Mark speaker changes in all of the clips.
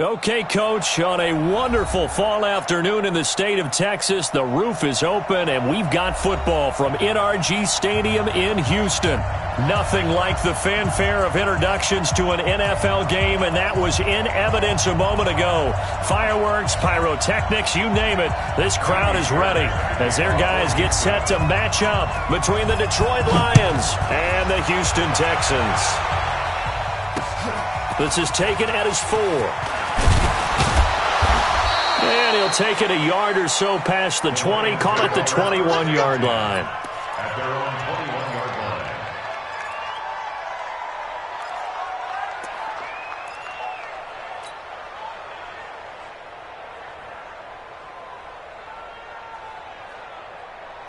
Speaker 1: Okay, Coach, on a wonderful fall afternoon in the state of Texas, the roof is open, and we've got football from NRG Stadium in Houston. Nothing like the fanfare of introductions to an NFL game, and that was in evidence a moment ago. Fireworks, pyrotechnics, you name it. This crowd is ready as their guys get set to match up between the Detroit Lions and the Houston Texans. This is taken at his 4. And he'll take it a yard or so past the 20, call it the 21-yard line.
Speaker 2: At their own 21-yard line.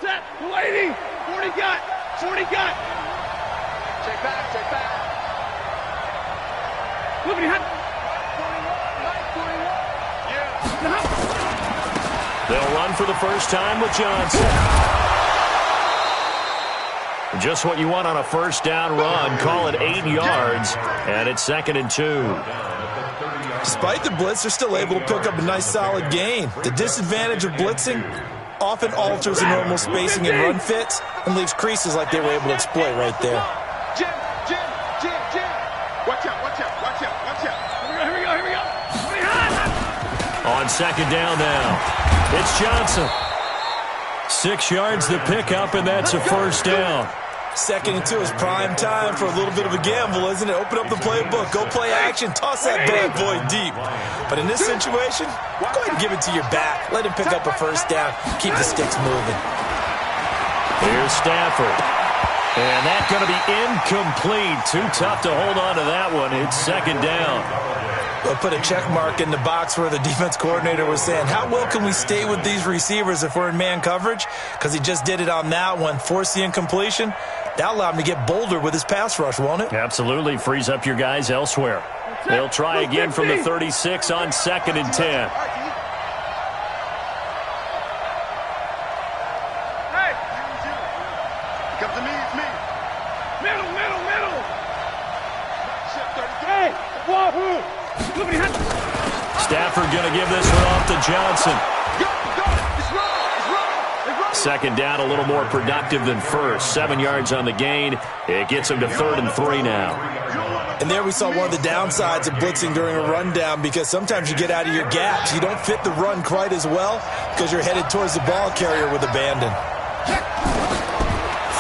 Speaker 3: Set, 280, 40 got, 40 got. Check back. Move it, hot.
Speaker 1: They'll run for the first time with Johnson. Just what you want on a first down run. Call it 8 yards, and it's 2nd and 2.
Speaker 4: Despite the blitz, they're still able to pick up a nice solid gain. The disadvantage of blitzing often alters the normal spacing and run fits and leaves creases like they were able to exploit right there.
Speaker 3: Jim. Watch out. Here we go.
Speaker 1: On 2nd down now. It's Johnson. 6 yards the pickup, and that's a first down.
Speaker 4: 2nd and 2 is prime time for a little bit of a gamble, isn't it? Open up the playbook, go play action, toss that bad boy deep. But in this situation, go ahead and give it to your back. Let him pick up a first down. Keep the sticks moving.
Speaker 1: Here's Stafford. And that's going to be incomplete. Too tough to hold on to that one. It's 2nd down.
Speaker 4: We'll put a check mark in the box where the defense coordinator was saying, how well can we stay with these receivers if we're in man coverage? Because he just did it on that one. Force the incompletion. That'll allow him to get bolder with his pass rush, won't it?
Speaker 1: Absolutely. Frees up your guys elsewhere. They'll try again from the 36 on 2nd and 10.
Speaker 3: Hey! Come to me, it's me. Middle. Hey! Wahoo!
Speaker 1: Stafford going to give this one off to Johnson.
Speaker 3: It's wrong.
Speaker 1: 2nd down, a little more productive than first. 7 yards on the gain. It gets him to 3rd and 3 now.
Speaker 4: And there we saw one of the downsides of blitzing during a rundown, because sometimes you get out of your gaps. You don't fit the run quite as well because you're headed towards the ball carrier with abandon.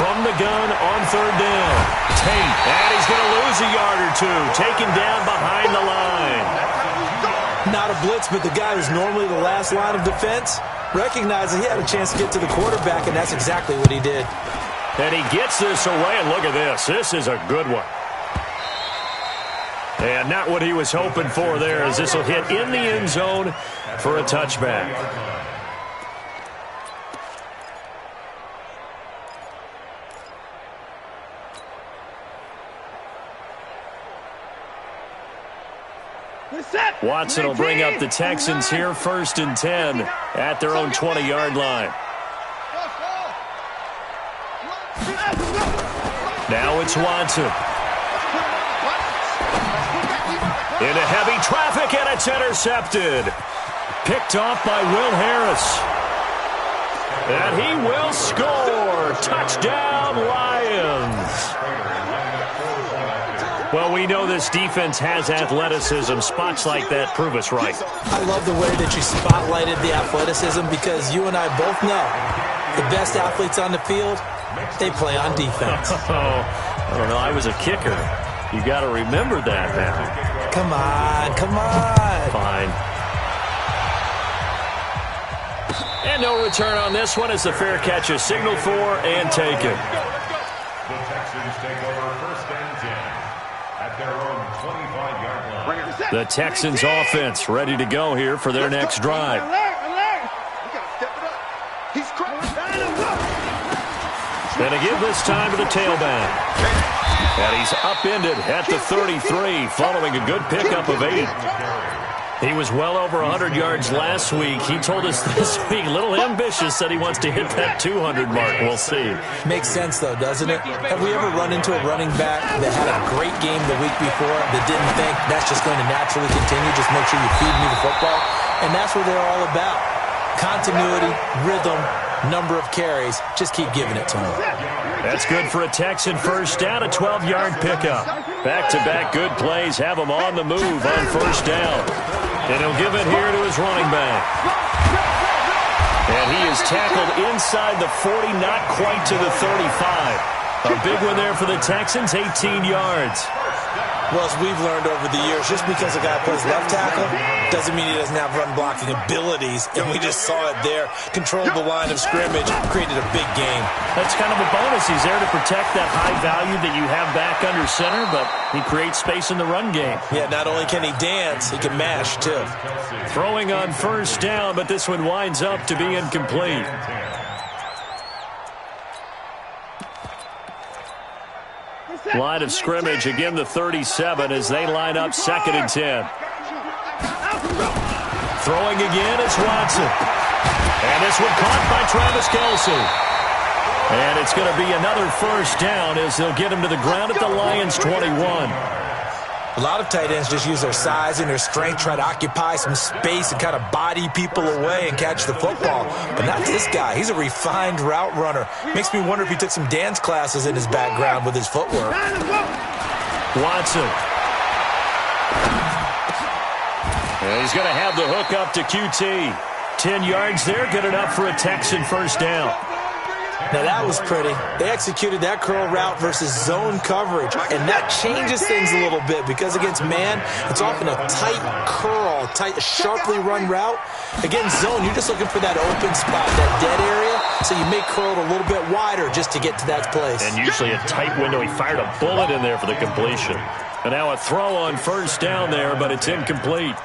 Speaker 1: From the gun on 3rd down. Tate, and he's going to lose a yard or two. Taken down behind the line.
Speaker 4: Not a blitz, but the guy who's normally the last line of defense recognized that he had a chance to get to the quarterback, and that's exactly what he did.
Speaker 1: And he gets this away, and look at this. This is a good one. And not what he was hoping for there, as this will hit in the end zone for a touchback. Watson will bring up the Texans here, 1st and 10 at their own 20-yard line. Now it's Watson. Into heavy traffic, and it's intercepted. Picked off by Will Harris. And he will score. Touchdown, Lions. Well, we know this defense has athleticism. Spots like that prove us right.
Speaker 4: I love the way that you spotlighted the athleticism, because you and I both know the best athletes on the field, they play on defense.
Speaker 1: I don't know. I was a kicker. You got to remember that now.
Speaker 4: Come on.
Speaker 1: Fine. And no return on this one as the fair catch is signaled for and taken.
Speaker 2: The Texans take over 1st and 10 at their own 25-yard line.
Speaker 1: The Texans offense ready to go here for their next drive. Gonna give this time to the tailback. And he's upended at the 33 following a good pickup of 8. He was well over 100 yards last week. He told us this week, a little ambitious, said he wants to hit that 200 mark. We'll see.
Speaker 4: Makes sense, though, doesn't it? Have we ever run into a running back that had a great game the week before that didn't think that's just going to naturally continue? Just make sure you feed me the football. And that's what they're all about. Continuity, rhythm, number of carries. Just keep giving it to him.
Speaker 1: That's good for a Texan first down, a 12-yard pickup. Back-to-back good plays have him on the move on first down. And he'll give it here to his running back. And he is tackled inside the 40, not quite to the 35. A big one there for the Texans, 18 yards.
Speaker 4: Well, as we've learned over the years, just because a guy plays left tackle doesn't mean he doesn't have run-blocking abilities, and we just saw it there. Controlled the line of scrimmage, created a big game.
Speaker 1: That's kind of a bonus. He's there to protect that high value that you have back under center, but he creates space in the run game.
Speaker 4: Yeah, not only can he dance, he can mash, too.
Speaker 1: Throwing on first down, but this one winds up to be incomplete. Line of scrimmage, again the 37 as they line up 2nd and 10. Throwing again, it's Watson. And this one caught by Travis Kelce. And it's going to be another first down as they'll get him to the ground at the Lions' 21.
Speaker 4: A lot of tight ends just use their size and their strength, try to occupy some space and kind of body people away and catch the football. But not this guy. He's a refined route runner. Makes me wonder if he took some dance classes in his background with his footwork.
Speaker 1: Watson. And he's going to have the hook up to QT. 10 yards there, good enough for a Texan first down.
Speaker 4: Now, that was pretty. They executed that curl route versus zone coverage, and that changes things a little bit because against man, it's often a tight curl, tight, sharply run route. Against zone, you're just looking for that open spot, that dead area, so you may curl it a little bit wider just to get to that place.
Speaker 1: And usually a tight window. He fired a bullet in there for the completion. And now a throw on first down there, but it's incomplete.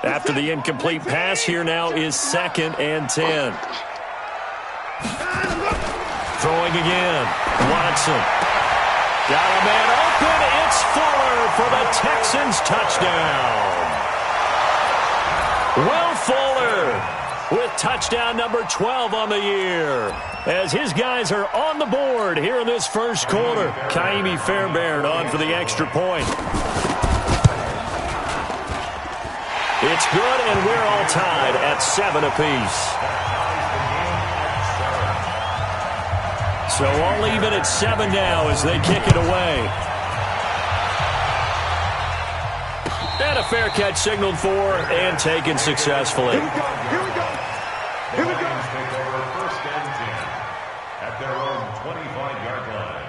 Speaker 1: After the incomplete pass, here now is 2nd and 10. Throwing again. Watson. Got a man open. It's Fuller for the Texans touchdown. Will Fuller with touchdown number 12 on the year. As his guys are on the board here in this first quarter. Kaimi Fairbairn on for the extra point. It's good, and we're all tied at 7 apiece. So all even at 7 now as they kick it away. And a fair catch signaled for and taken successfully.
Speaker 2: Here we go. Here we go. Take over 1st and 10 at their own 25-yard line.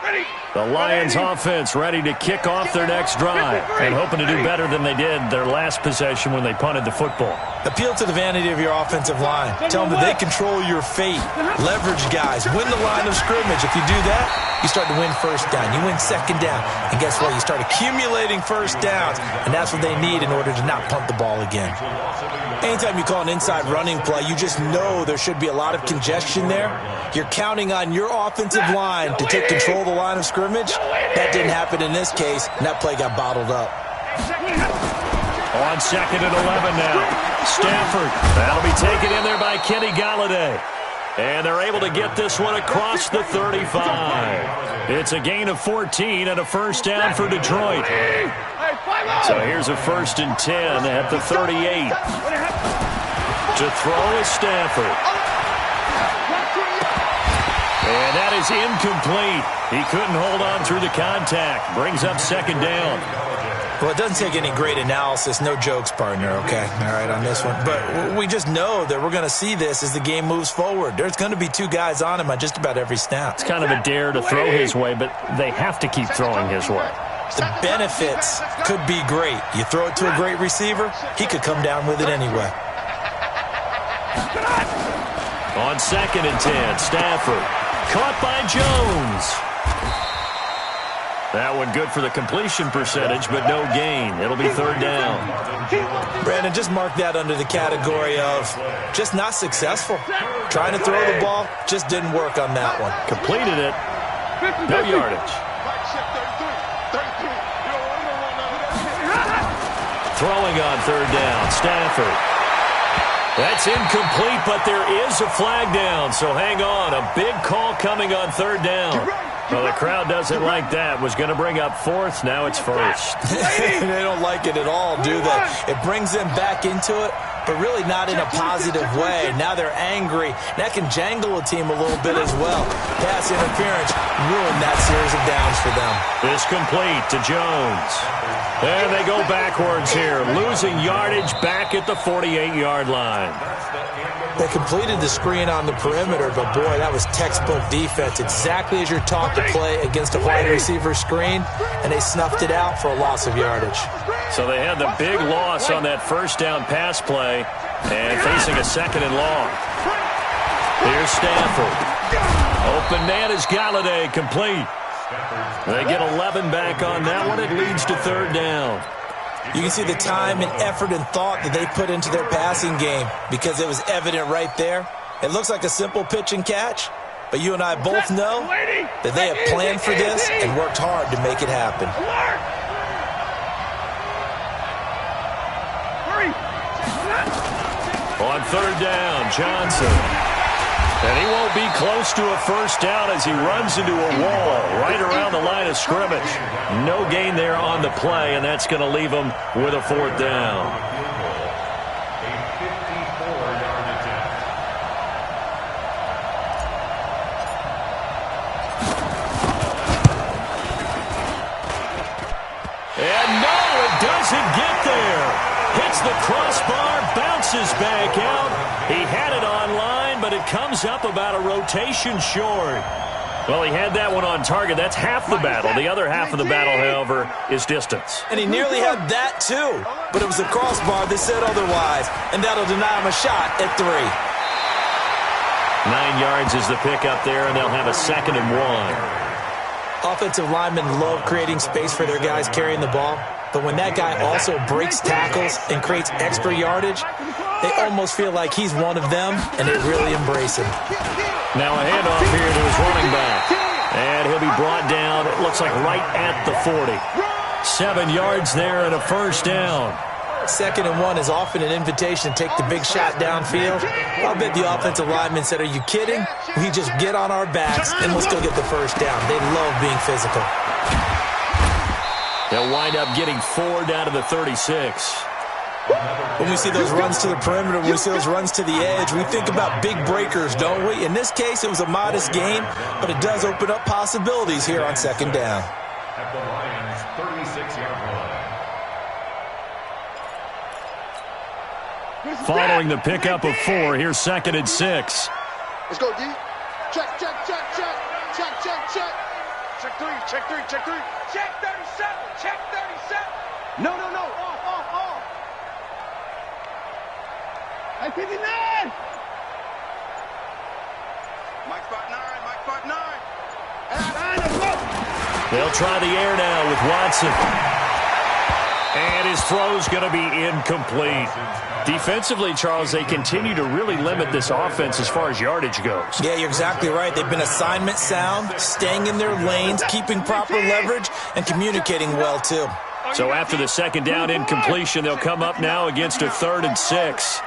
Speaker 3: Ready.
Speaker 1: The Lions offense ready to kick off their next drive and hoping to do better than they did their last possession when they punted the football.
Speaker 4: Appeal to the vanity of your offensive line. Tell them that they control your fate. Leverage guys. Win the line of scrimmage. If you do that, you start to win first down. You win 2nd down. And guess what? You start accumulating first downs. And that's what they need in order to not punt the ball again. Anytime you call an inside running play, you just know there should be a lot of congestion there. You're counting on your offensive line to take control of the line of scrimmage. That didn't happen in this case, and that play got bottled up.
Speaker 1: On 2nd and 11 now. Stafford. That'll be taken in there by Kenny Galladay. And they're able to get this one across the 35. It's a gain of 14 and a first down for Detroit. So here's a 1st and 10 at the 38. To throw is Stafford. And that is incomplete. He couldn't hold on through the contact. Brings up 2nd down.
Speaker 4: Well, it doesn't take any great analysis. No jokes, partner, okay? All right, on this one. But we just know that we're going to see this as the game moves forward. There's going to be 2 guys on him on just about every snap.
Speaker 1: It's kind of a dare to throw his way, but they have to keep throwing his way.
Speaker 4: The benefits could be great. You throw it to a great receiver, he could come down with it anyway.
Speaker 1: On 2nd and 10, Stafford. Caught by Jones. That one good for the completion percentage, but no gain. It'll be third down.
Speaker 4: Brandon, just mark that under the category of just not successful. Trying to throw the ball, just didn't work on that one.
Speaker 1: Completed it. No yardage. Throwing on third down, Stafford. That's incomplete, but there is a flag down, so hang on. A big call coming on third down. Well, the crowd doesn't like that. Was going to bring up fourth. Now it's first.
Speaker 4: They don't like it at all, do they? It brings them back into it, but really not in a positive way. Now they're angry. That can jangle a team a little bit as well. Pass interference ruined that series of downs for them.
Speaker 1: This complete to Jones. And they go backwards here, losing yardage back at the 48-yard line.
Speaker 4: They completed the screen on the perimeter, but boy, that was textbook defense. Exactly as you're taught to play against a wide receiver screen, and they snuffed it out for a loss of yardage.
Speaker 1: So they had the big loss on that first down pass play and facing a second and long. Here's Stafford. Open man is Galladay, complete. They get 11 back on that one. It leads to third down.
Speaker 4: You can see the time and effort and thought that they put into their passing game because it was evident right there. It looks like a simple pitch and catch, but you and I both know that they have planned for this and worked hard to make it happen.
Speaker 1: On third down, Johnson. And he won't be close to a first down as he runs into a wall right around the line of scrimmage. No gain there on the play, and that's going to leave him with a fourth down. And no, it doesn't get there. Hits the crossbar, bounces back out. He had it online, but it comes up about a rotation short. Well, he had that one on target. That's half the battle. The other half of the battle, however, is distance.
Speaker 4: And he nearly had that, too. But it was a crossbar that said otherwise, and that'll deny him a shot at 3.
Speaker 1: 9 yards is the pickup there, and they'll have a second and 1.
Speaker 4: Offensive linemen love creating space for their guys carrying the ball, but when that guy also breaks tackles and creates extra yardage, they almost feel like he's one of them, and they really embrace him.
Speaker 1: Now a handoff here to his running back, and he'll be brought down, it looks like right at the 40. 7 yards there and a first down.
Speaker 4: Second and 1 is often an invitation to take the big shot downfield. I'll bet the offensive lineman said, "Are you kidding? We just get on our backs and let's go get the first down." They love being physical.
Speaker 1: They'll wind up getting 4 down to the 36.
Speaker 4: When we see those runs to the perimeter, when we see those runs to the edge, we think about big breakers, don't we? In this case, it was a modest gain, but it does open up possibilities here on second down.
Speaker 2: At the Lions' 36-yard line.
Speaker 1: Following the pickup of 4, here's second and 6.
Speaker 3: Let's go, D. Check, check, check, check. Check, check, check. Check 3, check 3, check 3. Check 37, check 37. No, no, no. Off. At 59. Mike spot 9.
Speaker 1: They'll try the air now with Watson. And his throw's going to be incomplete. Defensively, Charles, they continue to really limit this offense as far as yardage goes.
Speaker 4: Yeah, you're exactly right. They've been assignment sound, staying in their lanes, keeping proper leverage, and communicating well, too.
Speaker 1: So after the second down incompletion, they'll come up now against a 3rd and 6.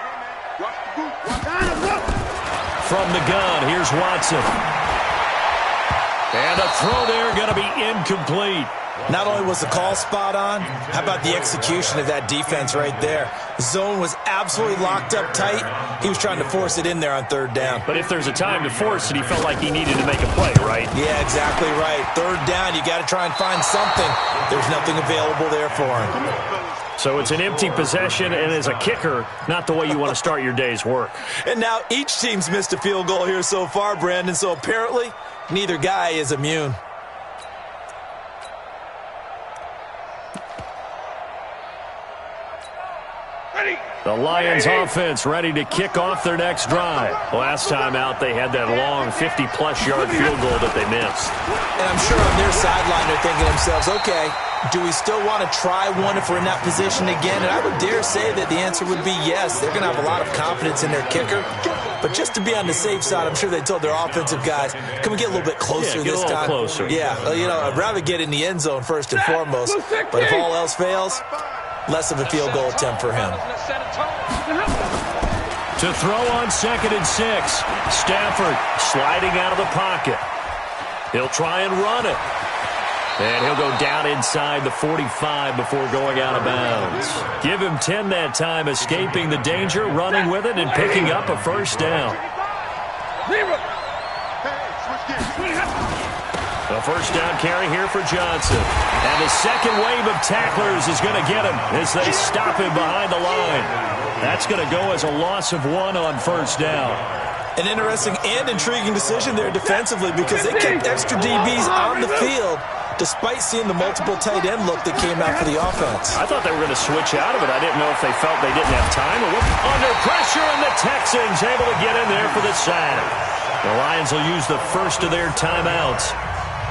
Speaker 1: From the gun, here's Watson. And a throw there going to be incomplete.
Speaker 4: Not only was the call spot on, how about the execution of that defense right there? Zone was absolutely locked up tight. He was trying to force it in there on 3rd down.
Speaker 1: But if there's a time to force it, he felt like he needed to make a play, right?
Speaker 4: Yeah, exactly right. 3rd down, you got to try and find something. There's nothing available there for him.
Speaker 1: So it's an empty possession, and as a kicker, not the way you want to start your day's work.
Speaker 4: And now each team's missed a field goal here so far, Brandon, so apparently neither guy is immune.
Speaker 1: The The Lions offense ready to kick off their next drive. Last time out, they had that long 50-plus yard field goal that they missed.
Speaker 4: And I'm sure on their sideline they're thinking to themselves, okay, do we still want to try one if we're in that position again? And I would dare say that the answer would be yes. They're going to have a lot of confidence in their kicker. But just to be on the safe side, I'm sure they told their offensive guys, can we get a little bit closer this time?
Speaker 1: Closer.
Speaker 4: Yeah, I'd rather get in the end zone first and foremost. But if all else fails, less of a field goal attempt for him.
Speaker 1: To throw on 2nd and 6. Stafford sliding out of the pocket. He'll try and run it. And he'll go down inside the 45 before going out of bounds. Give him 10 that time, escaping the danger, running with it, and picking up a first down. A first down carry here for Johnson. And the second wave of tacklers is going to get him as they stop him behind the line. That's going to go as a loss of 1 on first down.
Speaker 4: An interesting and intriguing decision there defensively because they kept extra DBs on the field despite seeing the multiple tight end look that came out for the offense.
Speaker 1: I thought they were going to switch out of it. I didn't know if they felt they didn't have time or what. Under pressure, and the Texans able to get in there for the sack. The Lions will use the first of their timeouts.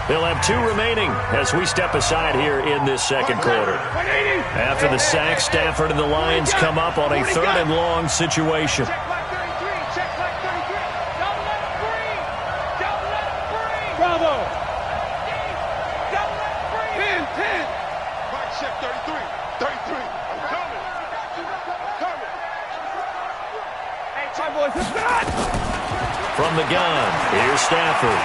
Speaker 1: They'll have 2 remaining as we step aside here in this second quarter. After the sack, Stafford and the Lions come up on a 3rd and long situation.
Speaker 3: Bravo! 10, 10. Mike, check 33. 33. I'm coming. Hey, time boys, it's not!
Speaker 1: From the gun, here's Stafford.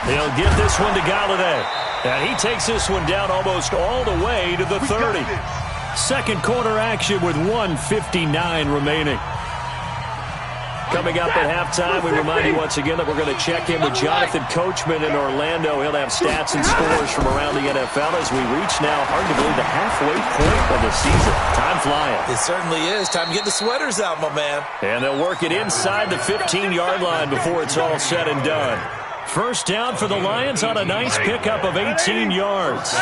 Speaker 1: He'll get this one to Galladay. And he takes this one down almost all the way to the 30. Second quarter action with 1:59 remaining. Coming up at halftime, we remind you once again that we're going to check in with Jonathan Coachman in Orlando. He'll have stats and scores from around the NFL as we reach now, hard to believe, the halfway point of the season. Time flying.
Speaker 4: It certainly is. Time to get the sweaters out, my man.
Speaker 1: And they'll work it inside the 15-yard line before it's all said and done. First down for the Lions on a nice pickup of 18 yards.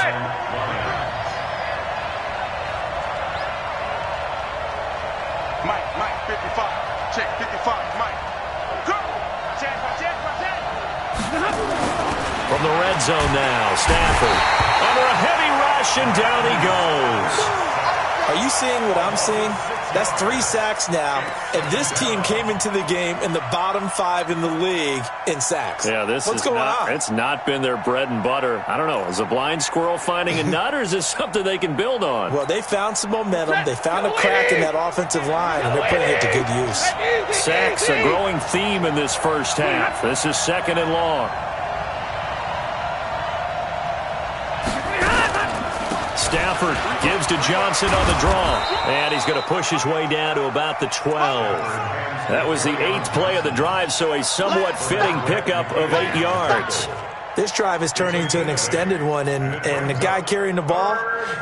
Speaker 3: Mike, 55. Check 55, Mike. Go!
Speaker 1: From the red zone now, Stafford under a heavy rush, and down he goes.
Speaker 4: Are you seeing what I'm seeing? That's 3 sacks now, and this team came into the game in the bottom 5 in the league in sacks.
Speaker 1: Yeah,
Speaker 4: What's going on?
Speaker 1: It's not been their bread and butter. I don't know. Is a blind squirrel finding a nut, or is this something they can build on?
Speaker 4: Well, they found some momentum. They found a crack in that offensive line, and they're putting it to good use.
Speaker 1: Sacks, a growing theme in this first half. This is 2nd and long. Stafford gives to Johnson on the draw. And he's going to push his way down to about the 12. That was the 8th play of the drive, so a somewhat fitting pickup of 8 yards.
Speaker 4: This drive is turning into an extended one, and the guy carrying the ball,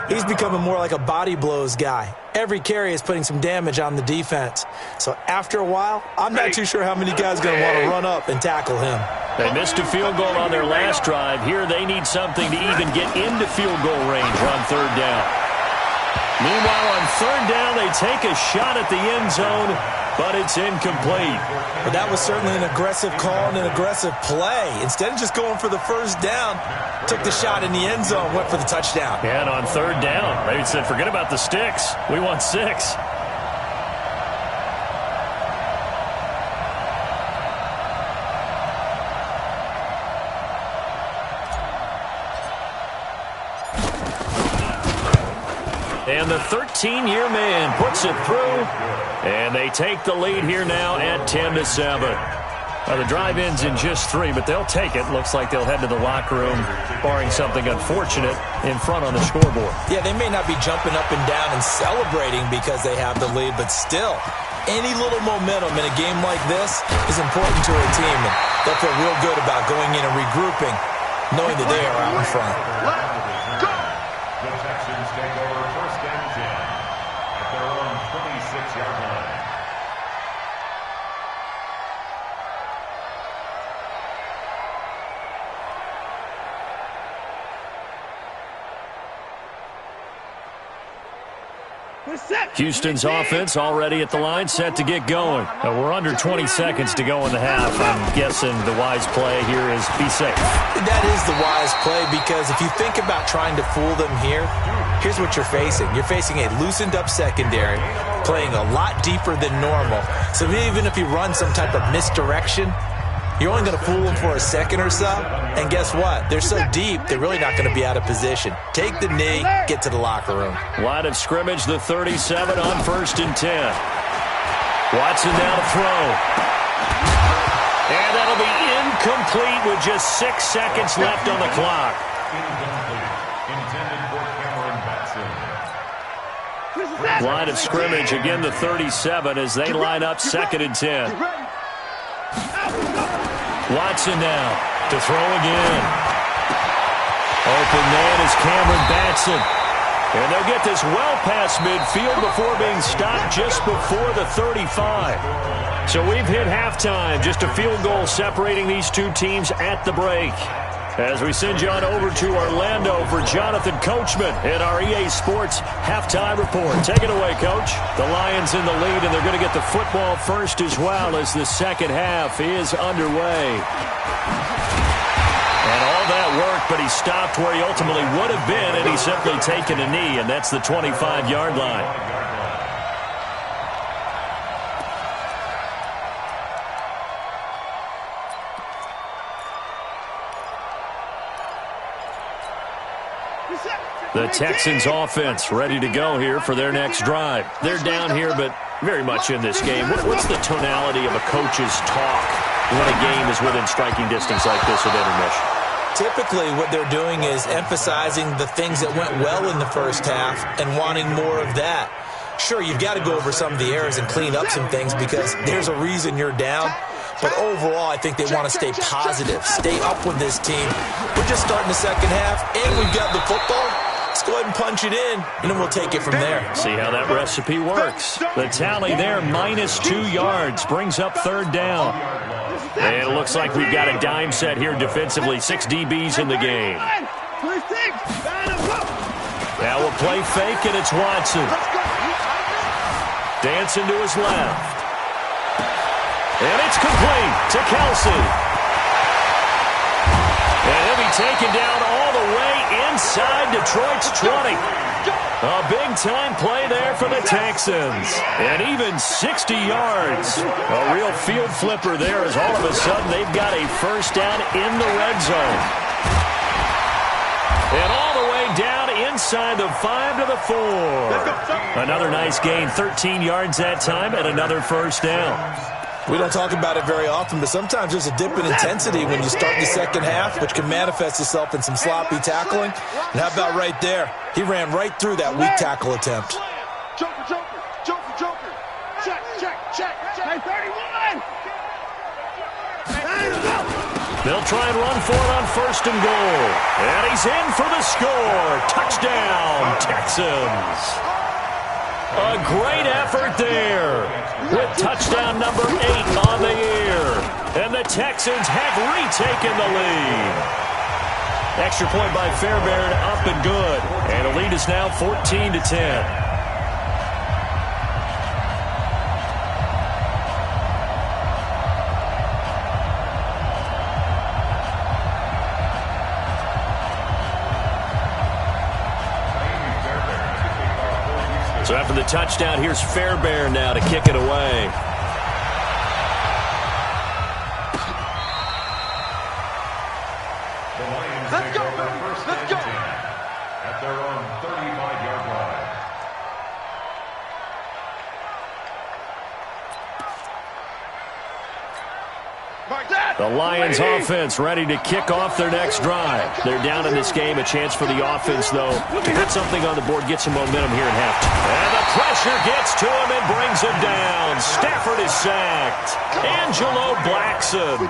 Speaker 4: he's becoming more like a body blows guy. Every carry is putting some damage on the defense. So after a while, I'm not too sure how many guys are going to want to run up and tackle him.
Speaker 1: They missed a field goal on their last drive. Here they need something to even get into field goal range on 3rd down. Meanwhile, on 3rd down, they take a shot at the end zone, but it's incomplete.
Speaker 4: But that was certainly an aggressive call and an aggressive play. Instead of just going for the first down, took the shot in the end zone, went for the touchdown.
Speaker 1: And on 3rd down, they said, forget about the sticks. We want 6. And the 13-year man puts it through, and they take the lead here now at 10-7. The drive ends in just 3, but they'll take it. Looks like they'll head to the locker room, barring something unfortunate in front on the scoreboard.
Speaker 4: Yeah, they may not be jumping up and down and celebrating because they have the lead, but still, any little momentum in a game like this is important to a team. And they'll feel real good about going in and regrouping, knowing that they are out in front.
Speaker 2: The Texans take over 1st and 10 at their own 26-yard line.
Speaker 1: Houston's offense already at the line, set to get going. We're under 20 seconds to go in the half. I'm guessing the wise play here is be safe.
Speaker 4: That is the wise play, because if you think about trying to fool them here, here's what you're facing. You're facing a loosened up secondary, playing a lot deeper than normal. So even if you run some type of misdirection, you're only going to fool them for a second or so. And guess what? They're so deep, they're really not going to be out of position. Take the knee, get to the locker room.
Speaker 1: Line of scrimmage, the 37 on 1st and 10. Watson now to throw. And that'll be incomplete with just 6 seconds left on the clock.
Speaker 2: Intended for Cameron Batson.
Speaker 1: Line of scrimmage, again the 37 as they line up 2nd and 10. Watson now to throw again. Open man is Cameron Batson. And they'll get this well past midfield before being stopped just before the 35. So we've hit halftime. Just a field goal separating these two teams at the break. As we send you on over to Orlando for Jonathan Coachman in our EA Sports Halftime Report. Take it away, Coach. The Lions in the lead, and they're going to get the football first as well as the second half is underway. And all that work, but he stopped where he ultimately would have been, and he's simply taken a knee, and that's the 25-yard line. The Texans offense ready to go here for their next drive. They're down here, but very much in this game. What's the tonality of a coach's talk when a game is within striking distance like this at intermission?
Speaker 4: Typically, what they're doing is emphasizing the things that went well in the first half and wanting more of that. Sure, you've got to go over some of the errors and clean up some things because there's a reason you're down. But overall, I think they want to stay positive, stay up with this team. We're just starting the second half, and we've got the football. Let's go ahead and punch it in, and then we'll take it from there.
Speaker 1: See how that recipe works. The tally there, -2 yards, brings up 3rd down. And it looks like we've got a dime set here defensively. 6 DBs in the game. Now we'll play fake, and it's Watson. Dancing to his left. And it's complete to Kelsey. And he'll be taken down all the way inside Detroit's 20. A big-time play there for the Texans. And even 60 yards. A real field flipper there as all of a sudden they've got a first down in the red zone. And all the way down inside the 5 to the 4. Another nice gain, 13 yards that time, and another first down.
Speaker 4: We don't talk about it very often, but sometimes there's a dip in intensity when you start the second half, which can manifest itself in some sloppy tackling. And how about right there? He ran right through that weak tackle attempt.
Speaker 3: Joker. Check. 31.
Speaker 1: They'll try and run for it on 1st and goal. And he's in for the score. Touchdown, Texans. A great effort there with touchdown number 8 on the year. And the Texans have retaken the lead. Extra point by Fairbairn, up and good. And the lead is now 14-10. So after the touchdown, here's Fairbairn now to kick it away.
Speaker 2: The Lions take over 1st and 10 at their own 35-yard line.
Speaker 1: The Lions offense ready to kick off their next drive. They're down in this game. A chance for the offense, though, to put something on the board, get some momentum here in halftime. And the pressure gets to him and brings him down. Stafford is sacked. Angelo Blackson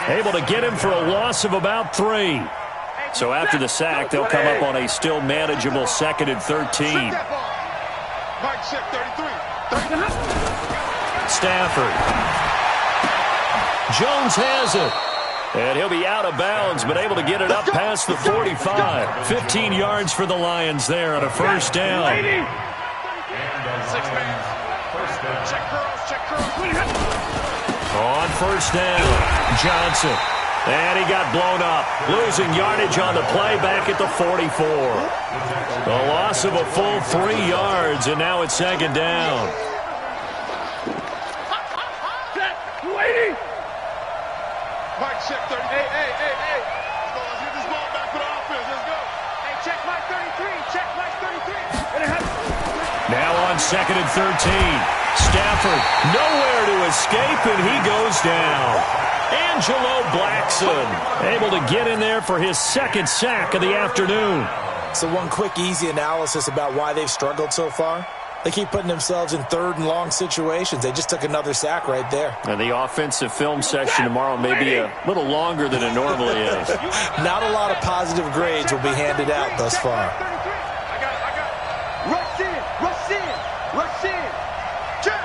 Speaker 1: able to get him for a loss of about 3. So after the sack, they'll come up on a still manageable 2nd and 13. Stafford. Jones has it. And he'll be out of bounds, but able to get it up past the 45. 15 yards for the Lions there on a first down.
Speaker 2: And
Speaker 3: Six man. Check girls, check girls.
Speaker 1: On first down, Johnson. And he got blown up, losing yardage on the play back at the 44. A loss of a full 3 yards, and now it's second down.
Speaker 3: Waiting. Mike, check 30. Hey. Let's get this ball back for the offense. Let's go. Hey, check Mike 33. Check Mike 33.
Speaker 1: Now on second and 13. Stafford nowhere to escape, and he goes down. Angelo Blackson able to get in there for his second sack of the afternoon.
Speaker 4: So one quick, easy analysis about why they've struggled so far. They keep putting themselves in third and long situations. They just took another sack right there.
Speaker 1: And the offensive film session tomorrow may be a little longer than it normally is.
Speaker 4: Not a lot of positive grades will be handed out thus far.
Speaker 3: I got it. Rush in. Check.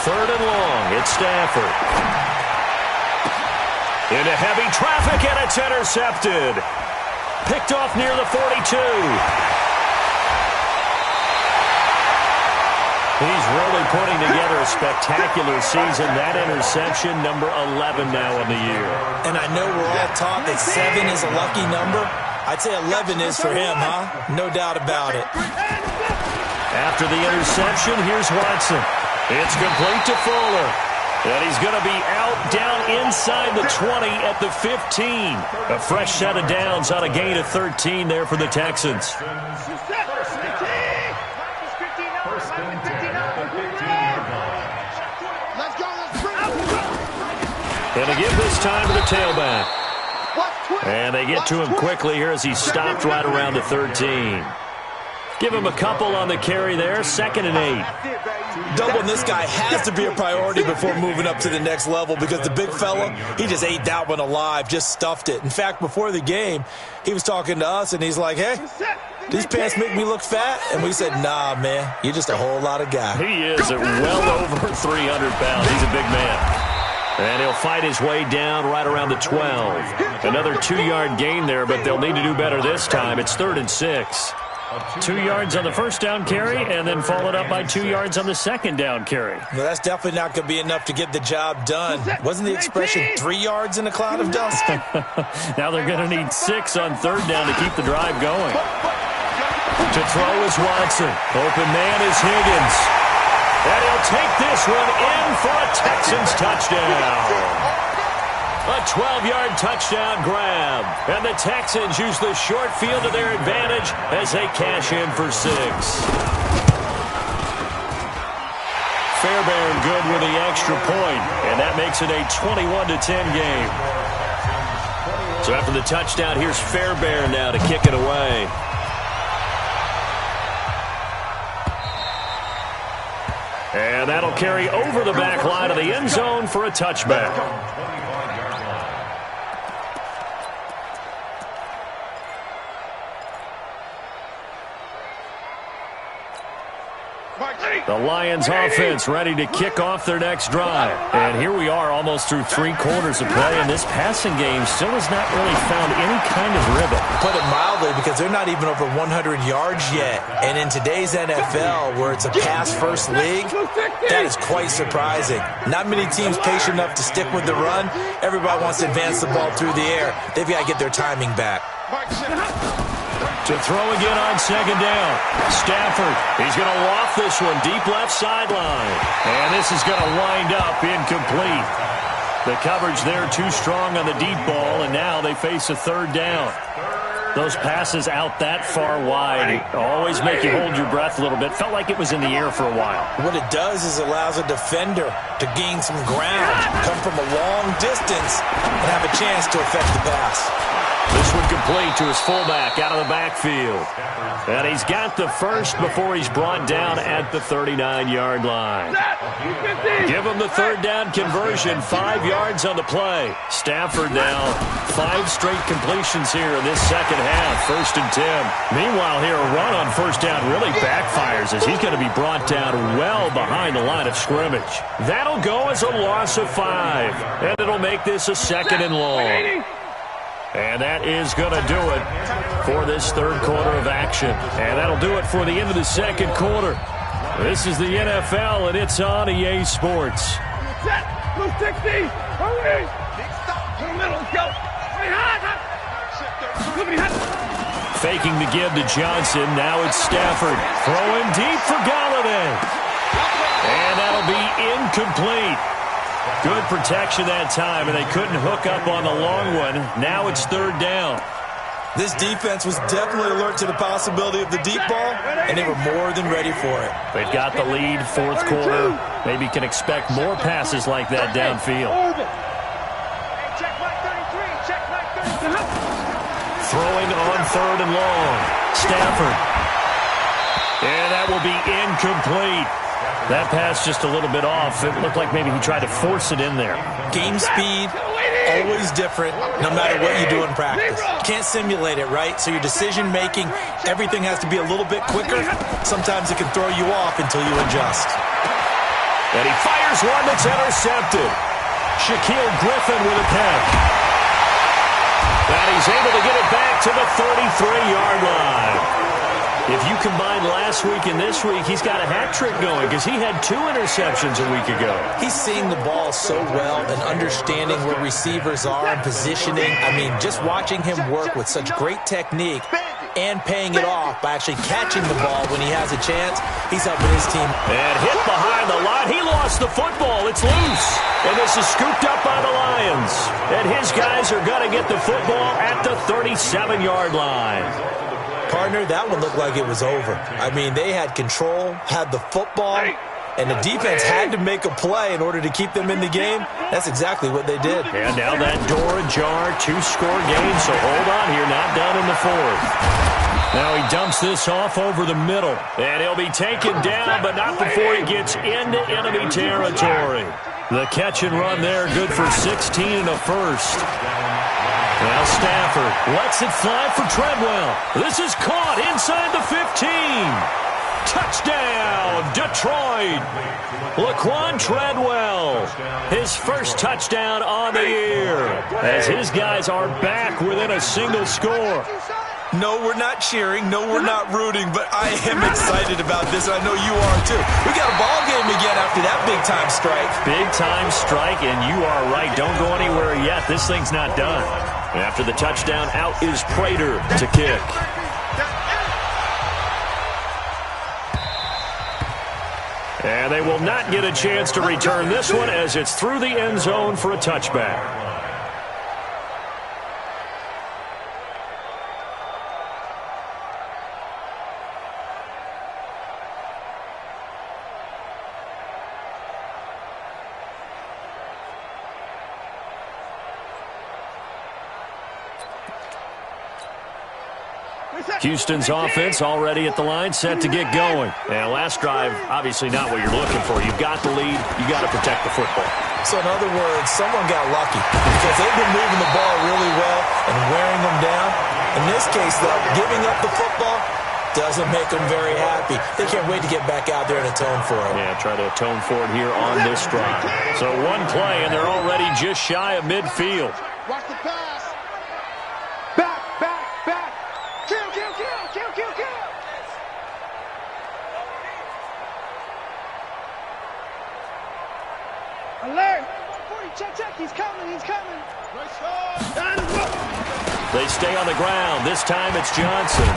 Speaker 1: Third and long, it's Stafford. Into heavy traffic, and it's intercepted. Picked off near the 42. He's really putting together a spectacular season. That interception, number 11 now in the year.
Speaker 4: And I know we're all taught that 7 is a lucky number. I'd say 11 is for him, huh? No doubt about it.
Speaker 1: After the interception, here's Watson. It's complete to Fuller. And he's going to be out down inside the 20 at the 15. A fresh set of downs on a gain of 13 there for the Texans. And they give this time to the tailback. And they get to him quickly here as he stopped right around the 13. Give him a couple on the carry there, 2nd and 8.
Speaker 4: Doubling this guy has to be a priority before moving up to the next level because the big fella, he just ate that one alive, just stuffed it. In fact, before the game, he was talking to us, and he's like, hey, these pants make me look fat? And we said, nah, man, you're just a whole lot of guy.
Speaker 1: He is at well over 300 pounds. He's a big man. And he'll fight his way down right around the 12. Another 2-yard gain there, but they'll need to do better this time. It's 3rd and 6. 2 yards on the first down carry, and then followed up by 2 yards on the second down carry.
Speaker 4: Well, that's definitely not going to be enough to get the job done. Wasn't the expression 3 yards in a cloud of dust?
Speaker 1: Now they're going to need 6 on 3rd down to keep the drive going. To throw is Watson. Open man is Higgins. And he'll take this one in for a Texans touchdown. A 12-yard touchdown grab. And the Texans use the short field to their advantage as they cash in for 6. Fairbairn good with the extra point, and that makes it a 21-10 game. So after the touchdown, here's Fairbairn now to kick it away. And that'll carry over the back line of the end zone for a touchback. The Lions offense ready to kick off their next drive. And here we are almost through 3 quarters of play, and this passing game still has not really found any kind of rhythm.
Speaker 4: Put it mildly, because they're not even over 100 yards yet. And in today's NFL, where it's a pass-first league, that is quite surprising. Not many teams patient enough to stick with the run. Everybody wants to advance the ball through the air. They've got to get their timing back.
Speaker 1: To throw again on 2nd down. Stafford, he's going to loft this one deep left sideline. And this is going to wind up incomplete. The coverage there too strong on the deep ball, and now they face a 3rd down. Those passes out that far wide always make you hold your breath a little bit. Felt like it was in the air for a while.
Speaker 4: What it does is it allows a defender to gain some ground, come from a long distance, and have a chance to affect the pass.
Speaker 1: This one complete to his fullback out of the backfield. And he's got the first before he's brought down at the 39-yard line. Give him the 3rd down conversion, 5 yards on the play. Stafford now 5 straight completions here in this second half, 1st and 10. Meanwhile here, a run on 1st down really backfires as he's going to be brought down well behind the line of scrimmage. That'll go as a loss of 5, and it'll make this a 2nd and long. And that is going to do it for this third quarter of action. And that'll do it for the end of the second quarter. This is the NFL, and it's on EA Sports.
Speaker 3: Set. Blue 60. Hurry. To the middle. Let's go.
Speaker 1: Faking the give to Johnson. Now it's Stafford. Throwing deep for Galladay. And that'll be incomplete. Good protection that time, and they couldn't hook up on the long one. Now it's third down.
Speaker 4: This defense was definitely alert to the possibility of the deep ball, and they were more than ready for it.
Speaker 1: They've got the lead, fourth quarter. Maybe can expect more passes like that downfield. Throwing on third and long. Stafford. And that will be incomplete. That pass just a little bit off. It looked like maybe he tried to force it in there.
Speaker 4: Game speed, always different, no matter what you do in practice. You can't simulate it, right? So your decision-making, everything has to be a little bit quicker. Sometimes it can throw you off until you adjust.
Speaker 1: And he fires one that's intercepted. Shaquille Griffin with a catch. And he's able to get it back to the 33-yard line. If you combine last week and this week, he's got a hat trick going because he had 2 interceptions a week ago.
Speaker 4: He's seeing the ball so well and understanding where receivers are and positioning. I mean, just watching him work with such great technique and paying it off by actually catching the ball when he has a chance, he's helping his team.
Speaker 1: And hit behind the line. He lost the football. It's loose. And this is scooped up by the Lions. And his guys are going to get the football at the 37-yard line.
Speaker 4: Partner, that one looked like it was over. I mean, they had control, had the football, and the defense had to make a play in order to keep them in the game. That's exactly what they did.
Speaker 1: And now that door ajar, 2-score game, so hold on here, not done in the fourth. Now he dumps this off over the middle, and he'll be taken down, but not before he gets into enemy territory. The catch and run there, good for 16 and a first. Now Stafford lets it fly for Treadwell. This is caught inside the 15. Touchdown, Detroit. Laquan Treadwell, his first touchdown on the year, as his guys are back within a single score.
Speaker 4: No, we're not cheering. No, we're not rooting, but I am excited about this. I know you are, too. We got a ball game again after that big-time strike.
Speaker 1: Big-time strike, and you are right. Don't go anywhere yet. This thing's not done. After the touchdown, out is Prater to kick. And they will not get a chance to return this one as it's through the end zone for a touchback. Houston's offense already at the line, set to get going. And last drive, obviously not what you're looking for. You've got the lead. You got to protect the football.
Speaker 4: So in other words, someone got lucky because they've been moving the ball really well and wearing them down. In this case, though, giving up the football doesn't make them very happy. They can't wait to get back out there and atone for it.
Speaker 1: Yeah, try to atone for it here on this drive. So one play, and they're already just shy of midfield.
Speaker 3: Watch the pass. Back. Kill. Alert. Check. He's coming.
Speaker 1: They stay on the ground. This time it's Johnson.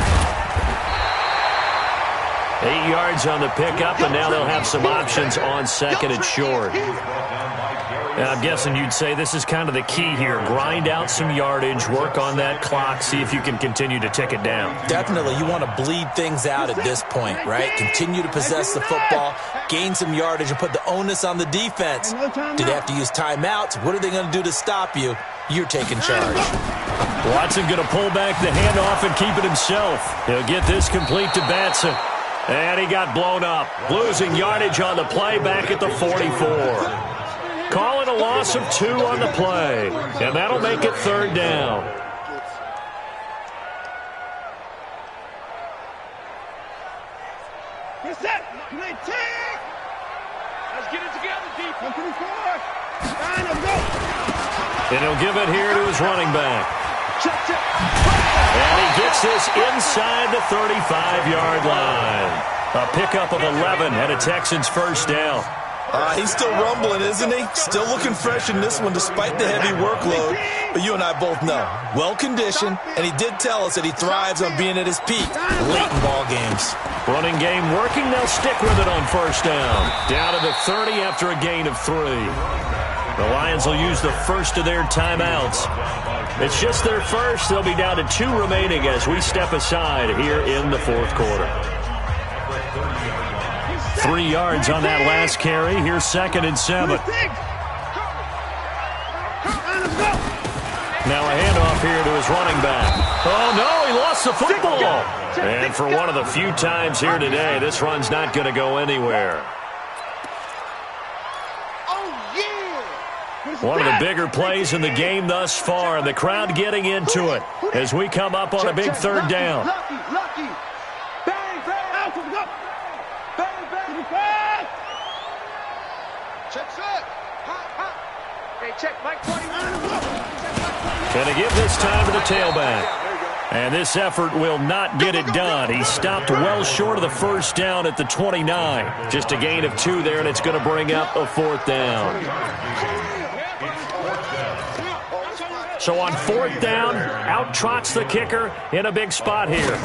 Speaker 1: 8 yards on the pickup, and now they'll have some options on second and short. And I'm guessing you'd say this is kind of the key here. Grind out some yardage, work on that clock, see if you can continue to tick it down.
Speaker 4: Definitely. You want to bleed things out at this point, right? Continue to possess the football, gain some yardage, and put the onus on the defense. Do they have to use timeouts? What are they going to do to stop you? You're taking charge.
Speaker 1: Watson going to pull back the handoff and keep it himself. He'll get this complete to Batson. And he got blown up. Losing yardage on the play back at the 44. Call it a loss of 2 on the play. And that'll make it third down.
Speaker 3: Get set. Let's get it together, defense.
Speaker 1: And he'll give it here to his running back. And he gets this inside the 35-yard line. A pickup of 11 and a Texans first down.
Speaker 4: He's still rumbling, isn't he? Still looking fresh in this one despite the heavy workload. But you and I both know, well-conditioned, and he did tell us that he thrives on being at his peak late in ball games.
Speaker 1: Running game working. They'll stick with it on first down. Down to the 30 after a gain of 3. The Lions will use the first of their timeouts. It's just their first. They'll be down to 2 remaining as we step aside here in the fourth quarter. 3 yards on that last carry. Here's 2nd and 7. Now a handoff here to his running back. Oh, no, he lost the football. And for one of the few times here today, this run's not going to go anywhere. One of the bigger plays in the game thus far, and the crowd getting into it as we come up on a big 3rd down. Gonna give this time to the tailback. And this effort will not get it done. He stopped well short of the first down at the 29. Just a gain of 2 there, and it's going to bring up a 4th down. So on 4th down, out trots the kicker in a big spot here.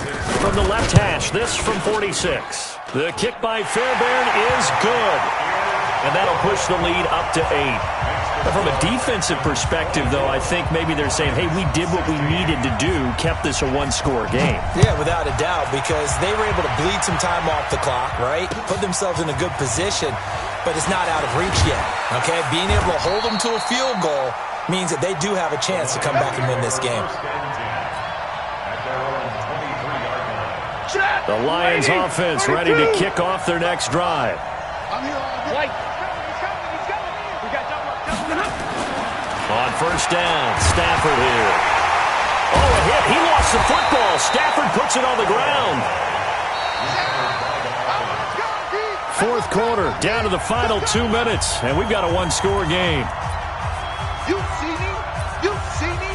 Speaker 1: From the left hash, this from 46. The kick by Fairbairn is good. And that'll push the lead up to 8. From a defensive perspective, though, I think maybe they're saying, hey, we did what we needed to do, kept this a 1-score game.
Speaker 4: Yeah, without a doubt, because they were able to bleed some time off the clock, right? Put themselves in a good position, but it's not out of reach yet, okay? Being able to hold them to a field goal means that they do have a chance to come back and win this game.
Speaker 1: The Lions offense ready to kick off their next drive. On first down, Stafford here. Oh, a hit. He lost the football. Stafford puts it on the ground. 4th quarter, down to the final 2 minutes, and we've got a 1-score game.
Speaker 3: You see me? You see me?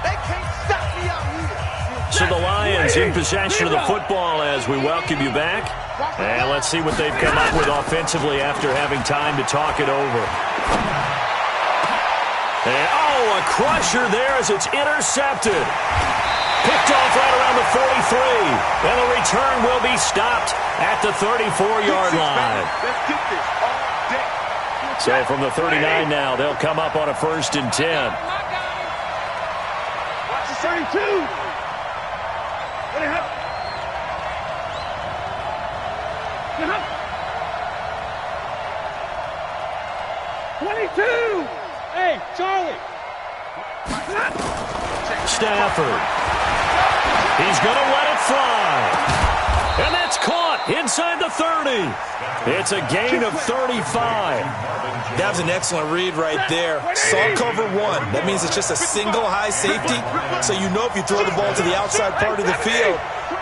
Speaker 3: They can't stop me out here.
Speaker 1: So the Lions in possession of the football as we welcome you back. And let's see what they've come up with offensively after having time to talk it over. And, oh, a crusher there as it's intercepted. Picked off right around the 43. And the return will be stopped at the 34-yard line. So from the 39 now, they'll come up on a 1st and 10.
Speaker 3: Watch the 32. What happened? 22. Hey, Charlie.
Speaker 1: Stafford. He's going to let it fly. And that's caught inside the 30. It's a gain of 35.
Speaker 4: That was an excellent read right there. Saw cover 1. That means it's just a single high safety. So you know if you throw the ball to the outside part of the field,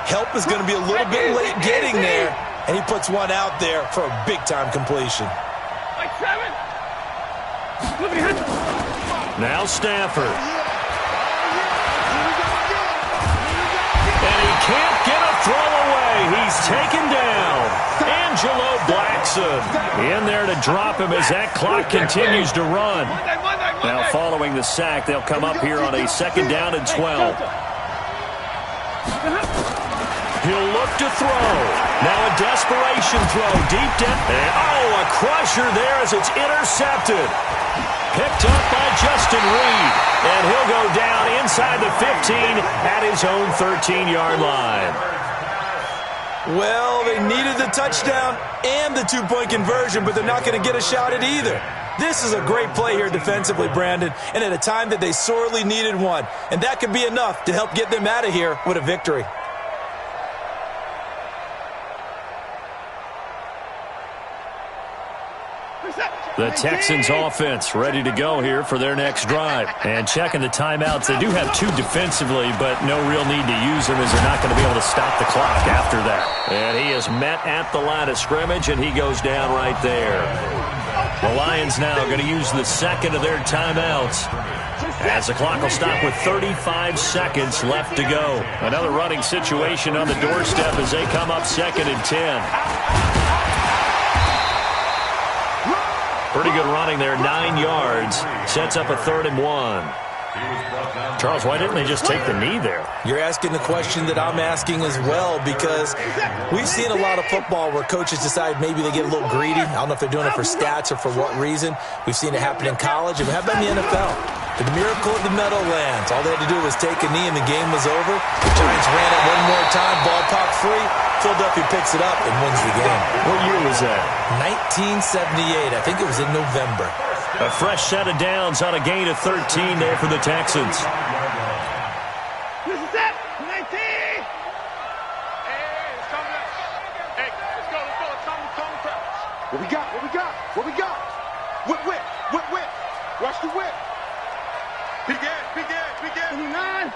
Speaker 4: help is going to be a little bit late getting there. And he puts one out there for a big-time completion.
Speaker 1: Now Stafford. And he can't get a throw away. He's taken down. Angelo Blackson in there to drop him as that clock continues to run. Now following the sack, they'll come up here on a 2nd down and 12. He'll look to throw. Now a desperation throw deep down. And oh, a crusher there as it's intercepted. Picked up by Justin Reed. And he'll go down inside the 15 at his own 13-yard line.
Speaker 4: Well, they needed the touchdown and the 2-point conversion, but they're not going to get a shot at either. This is a great play here defensively, Brandon, and at a time that they sorely needed one. And that could be enough to help get them out of here with a victory.
Speaker 1: The Texans offense ready to go here for their next drive. And checking the timeouts, they do have 2 defensively, but no real need to use them as they're not going to be able to stop the clock after that. And he is met at the line of scrimmage, and he goes down right there. The Lions now going to use the second of their timeouts, as the clock will stop with 35 seconds left to go. Another running situation on the doorstep as they come up 2nd and 10. Pretty good running there, 9 yards. Sets up a 3rd and 1. Charles, why didn't they just take the knee there?
Speaker 4: You're asking the question that I'm asking as well, because we've seen a lot of football where coaches decide maybe they get a little greedy. I don't know if they're doing it for stats or for what reason. We've seen it happen in college, and we have been in the NFL. The miracle of the Meadowlands. All they had to do was take a knee, and the game was over. The Giants ran it one more time, ball popped free. Philadelphia picks it up and wins the game.
Speaker 1: What year was that?
Speaker 4: 1978. I think it was in November.
Speaker 1: A fresh set of downs on a gain of 13 there for the Texans.
Speaker 3: This is it. 19. Hey, it's coming up. Hey, let's go. It's coming. What we got? Whip. Watch the whip. Begin. 9.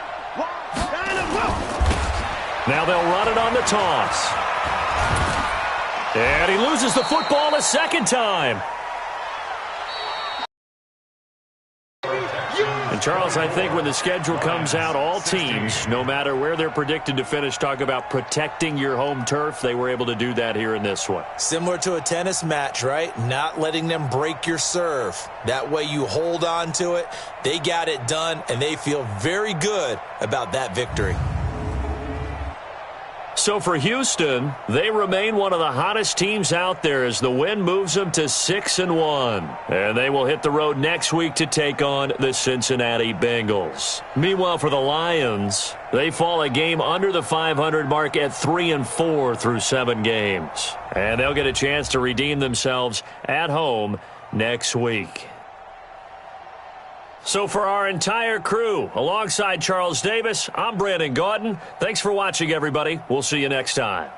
Speaker 1: Now they'll run it on the toss. And he loses the football a second time. And Charles, I think when the schedule comes out, all teams, no matter where they're predicted to finish, talk about protecting your home turf. They were able to do that here in this one.
Speaker 4: Similar to a tennis match, right? Not letting them break your serve. That way you hold on to it. They got it done, and they feel very good about that victory.
Speaker 1: So for Houston, they remain one of the hottest teams out there as the win moves them to 6-1. And they will hit the road next week to take on the Cincinnati Bengals. Meanwhile, for the Lions, they fall a game under the 500 mark at 3-4 through 7 games. And they'll get a chance to redeem themselves at home next week. So for our entire crew, alongside Charles Davis, I'm Brandon Gaudin. Thanks for watching, everybody. We'll see you next time.